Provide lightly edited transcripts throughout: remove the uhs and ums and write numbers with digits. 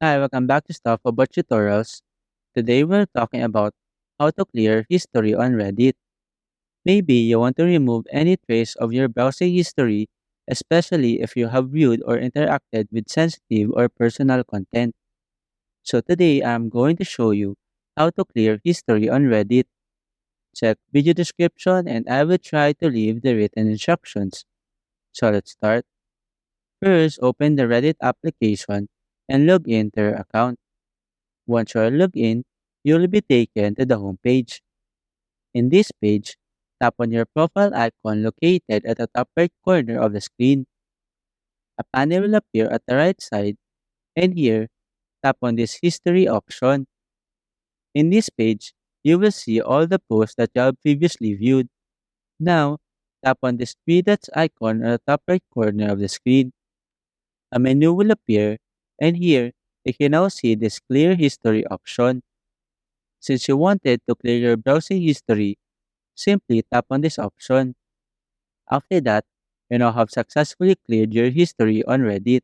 Hi, welcome back to Stuff About Tutorials. Today we're talking about how to clear history on Reddit. Maybe you want to remove any trace of your browsing history, especially if you have viewed or interacted with sensitive or personal content. So today I'm going to show you how to clear history on Reddit. Check video description and I will try to leave the written instructions. So let's start. First, open the Reddit application and log into your account. Once you are logged in, you will be taken to the home page. In this page, tap on your profile icon located at the top right corner of the screen. A panel will appear at the right side, and here, tap on this history option. In this page, you will see all the posts that you have previously viewed. Now, tap on this three dots icon at the top right corner of the screen. A menu will appear, and here, you can now see this clear history option. Since you wanted to clear your browsing history, simply tap on this option. After that, you now have successfully cleared your history on Reddit.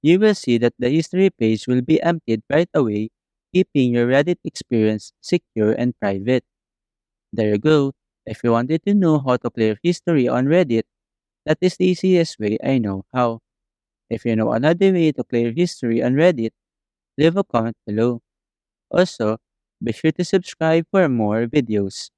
You will see that the history page will be emptied right away, keeping your Reddit experience secure and private. There you go. If you wanted to know how to clear history on Reddit, that is the easiest way I know how. If you know another way to clear history on Reddit, leave a comment below. Also, be sure to subscribe for more videos.